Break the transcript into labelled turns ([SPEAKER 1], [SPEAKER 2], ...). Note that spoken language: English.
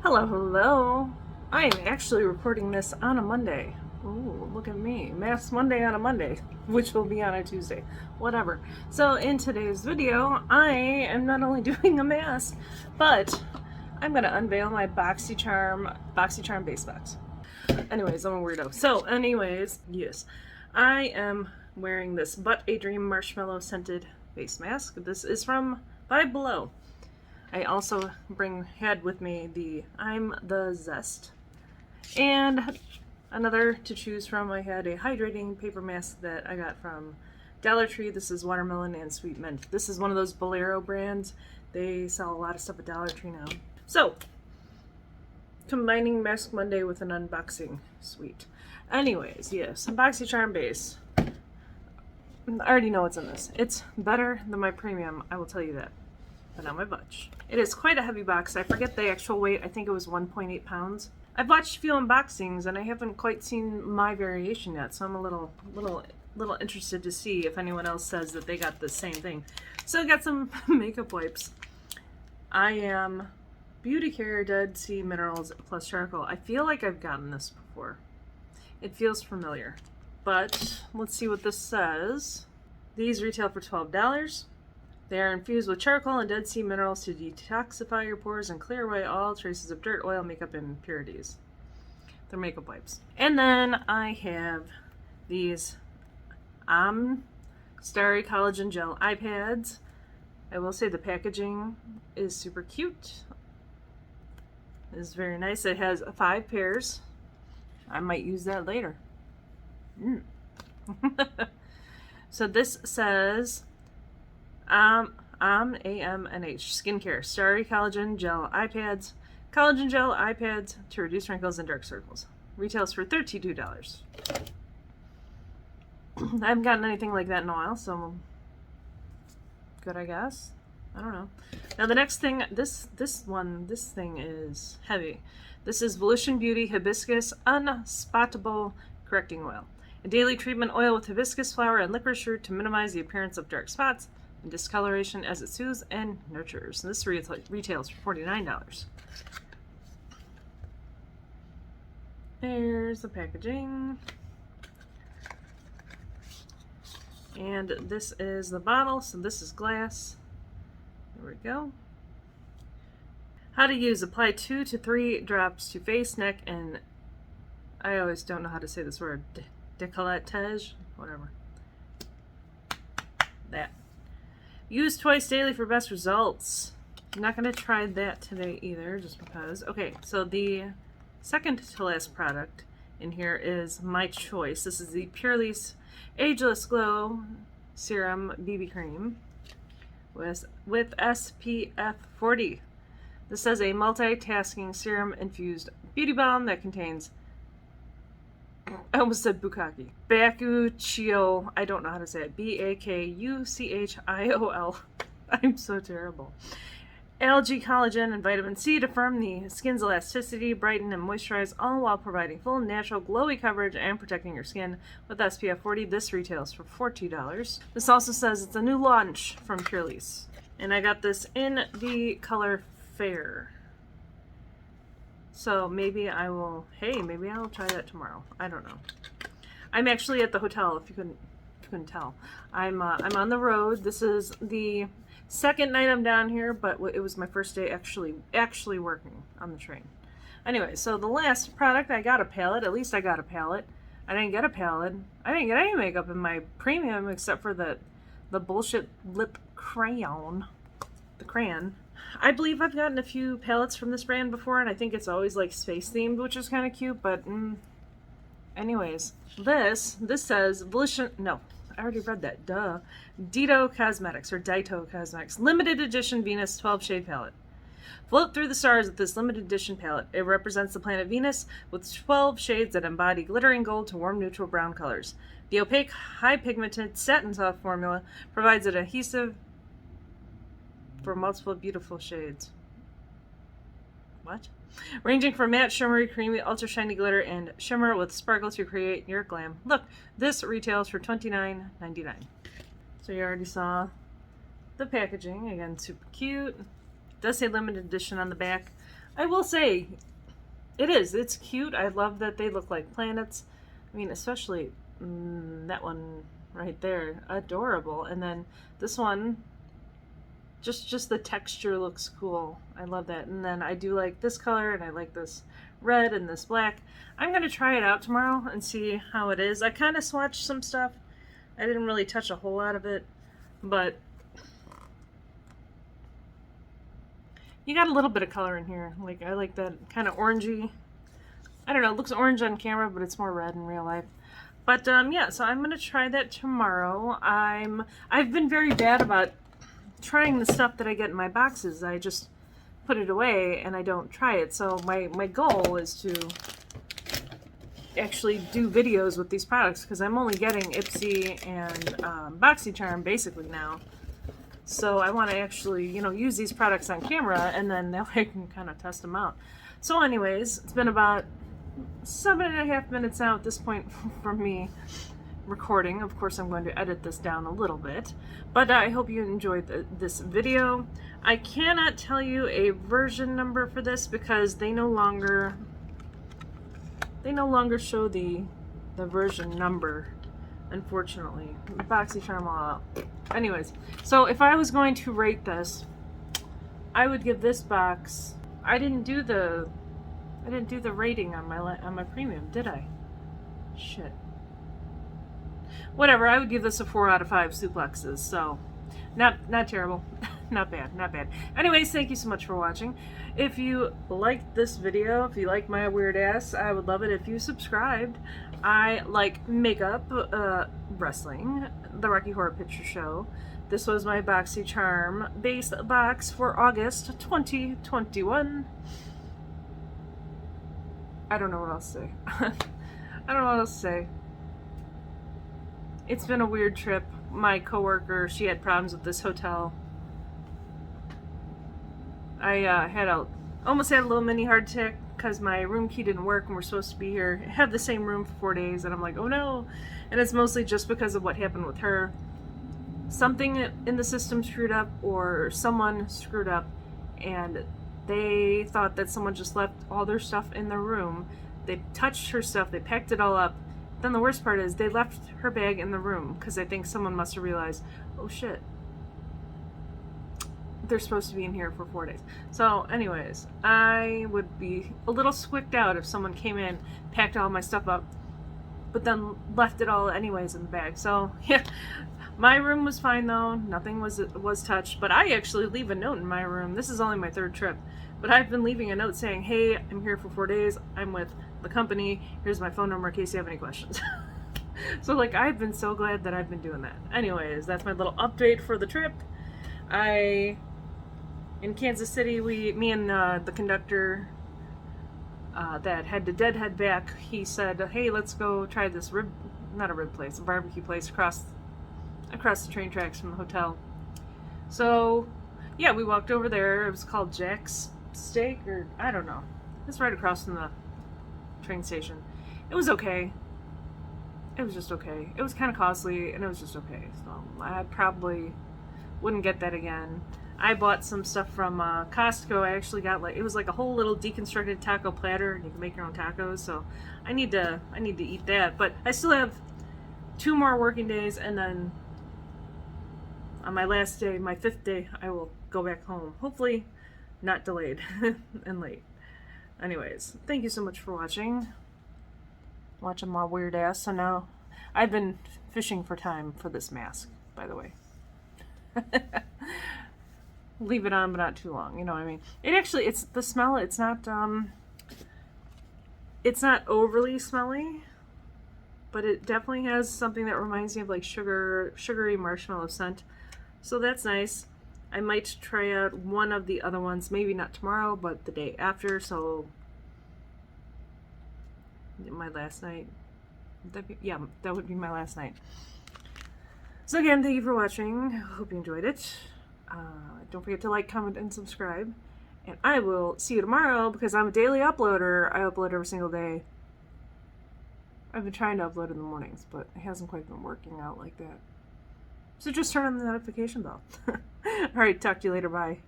[SPEAKER 1] Hello, hello. I am actually recording this on a Monday. Ooh, look at me. Mass Monday on a Monday, which will be on a Tuesday. Whatever. So, in today's video, I am not only doing a mask, but I'm going to unveil my Boxycharm base box. Anyways, I'm a weirdo. So, yes, I am wearing this But a Dream marshmallow scented face mask. This is from Five Below. I also had with me the I'm the Zest. And another to choose from, I had a hydrating paper mask that I got from Dollar Tree. This is watermelon and sweet mint. This is one of those Bolero brands. They sell a lot of stuff at Dollar Tree now. So, combining Mask Monday with an unboxing. Sweet. Anyways, yes, Boxycharm base. I already know what's in this. It's better than my premium, I will tell you that. But not my bunch. It is quite a heavy box. I forget the actual weight. I think it was 1.8 pounds. I've watched a few unboxings and I haven't quite seen my variation yet, so I'm a little interested to see if anyone else says that they got the same thing. So I got some makeup wipes. I am Beauty Care Dead Sea Minerals plus Charcoal. I feel like I've gotten this before. It feels familiar. But let's see what this says. These retail for $12. They are infused with charcoal and Dead Sea minerals to detoxify your pores and clear away all traces of dirt, oil, makeup, and impurities. They're makeup wipes. And then I have these Starry Collagen Gel eye pads. I will say the packaging is super cute. It's very nice. It has 5 pairs. I might use that later. So this says AMNH Skincare Starry Collagen Gel Eye Pads. Collagen Gel Eye Pads to reduce wrinkles and dark circles. Retails for $32. I haven't gotten anything like that in a while, so good, I guess. I don't know. Now the next thing, this thing is heavy. This is Volition Beauty Hibiscus Unspottable Correcting Oil. A daily treatment oil with hibiscus flower and licorice root to minimize the appearance of dark spots and discoloration as it soothes and nurtures. And this retails for $49. There's the packaging. And this is the bottle, so this is glass. There we go. How to use: apply 2 to 3 drops to face, neck, and I always don't know how to say this word. Décolletage, whatever. That. Use twice daily for best results. I'm not going to try that today either, just because. Okay, so the second to last product in here is my choice. This is the Purely's Ageless Glow Serum BB Cream with SPF 40. This is a multitasking serum infused beauty balm that contains, I almost said bukkake. Bakuchiol. I don't know how to say it. Bakuchiol. I'm so terrible. Algae, collagen, and vitamin C to firm the skin's elasticity, brighten, and moisturize, all while providing full, natural, glowy coverage and protecting your skin with SPF 40. This retails for $40. This also says it's a new launch from Purely's. And I got this in the color Fair. So maybe I'll try that tomorrow. I don't know. I'm actually at the hotel, if you couldn't tell. I'm on the road. This is the second night I'm down here, but it was my first day actually working on the train. Anyway, so the last product, I got a palette. At least I got a palette. I didn't get a palette. I didn't get any makeup in my premium except for the bullshit lip crayon. The crayon. I believe I've gotten a few palettes from this brand before, and I think it's always like space themed, which is kind of cute, but anyways, this says Volition, no, I already read that, duh. Daito Cosmetics limited edition Venus 12 shade palette. Float through the stars with this limited edition palette. It represents the planet Venus with 12 shades that embody glittering gold to warm neutral brown colors. The opaque, high pigmented satin soft formula provides an adhesive for multiple beautiful shades. What? Ranging from matte, shimmery, creamy, ultra shiny glitter, and shimmer with sparkle to create your glam. Look, this retails for $29.99. So you already saw the packaging. Again, super cute. It does say limited edition on the back. I will say, it's cute. I love that they look like planets. I mean, especially that one right there, adorable. And then this one, just the texture looks cool. I love that. And then I do like this color, and I like this red and this black. I'm gonna try it out tomorrow and see how it is. I kind of swatched some stuff. I didn't really touch a whole lot of it, but you got a little bit of color in here. Like, I like that kind of orangey. I don't know, it looks orange on camera, but it's more red in real life. But yeah, so I'm gonna try that tomorrow. I've been very bad about trying the stuff that I get in my boxes. I just put it away and I don't try it. So my goal is to actually do videos with these products, because I'm only getting Ipsy and Boxycharm basically now. So I want to actually, you know, use these products on camera, and then that way I can kind of test them out. So anyways, it's been about 7.5 minutes now at this point from me recording. Of course, I'm going to edit this down a little bit, but I hope you enjoyed this video. I cannot tell you a version number for this because they no longer show the version number, unfortunately. Boxycharm all out. Anyways, so if I was going to rate this, I would give this box. I didn't do the rating on my premium, did I? Shit. Whatever. I would give this a 4 out of 5 suplexes. So, not terrible. Not bad, not bad. Anyways, thank you so much for watching. If you liked this video, if you like my weird ass, I would love it if you subscribed. I like makeup, wrestling, the Rocky Horror Picture Show. This was my Boxycharm base box for August 2021. I don't know what else to say. I don't know what else to say. It's been a weird trip. My coworker, she had problems with this hotel. I almost had a little mini heart attack because my room key didn't work and we're supposed to be here, have the same room for 4 days, and I'm like, oh no. And it's mostly just because of what happened with her. Something in the system screwed up, or someone screwed up, and they thought that someone just left all their stuff in the room. They touched her stuff, they packed it all up. Then the worst part is they left her bag in the room because I think someone must have realized, oh shit, they're supposed to be in here for 4 days. So anyways, I would be a little squicked out if someone came in, packed all my stuff up, but then left it all anyways in the bag. So yeah, my room was fine though. Nothing was touched, but I actually leave a note in my room. This is only my 3rd trip, but I've been leaving a note saying, hey, I'm here for 4 days. I'm with the company. Here's my phone number in case you have any questions. So like, I've been so glad that I've been doing that. Anyways, that's my little update for the trip. In Kansas City, me and the conductor that had to deadhead back, he said, hey, let's go try this a barbecue place across the train tracks from the hotel. So yeah, we walked over there. It was called Jack's Steak, or I don't know. It's right across from the train station. It was okay. It was just okay. It was kind of costly, and it was just okay. So I probably wouldn't get that again. I bought some stuff from Costco. I actually got it was like a whole little deconstructed taco platter, and you can make your own tacos. So I need to eat that. But I still have 2 more working days, and then on my last day, my 5th day, I will go back home. Hopefully not delayed and late. Anyways, thank you so much for watching my weird ass. So now I've been fishing for time for this mask, by the way. Leave it on, but not too long. You know what I mean? It's the smell. It's not overly smelly, but it definitely has something that reminds me of like sugary marshmallow scent. So that's nice. I might try out one of the other ones, maybe not tomorrow, but the day after. So my last night. Yeah, that would be my last night. So again, thank you for watching. Hope you enjoyed it. Don't forget to like, comment, and subscribe. And I will see you tomorrow because I'm a daily uploader. I upload every single day. I've been trying to upload in the mornings, but it hasn't quite been working out like that. So just turn on the notification bell. Alright, talk to you later. Bye.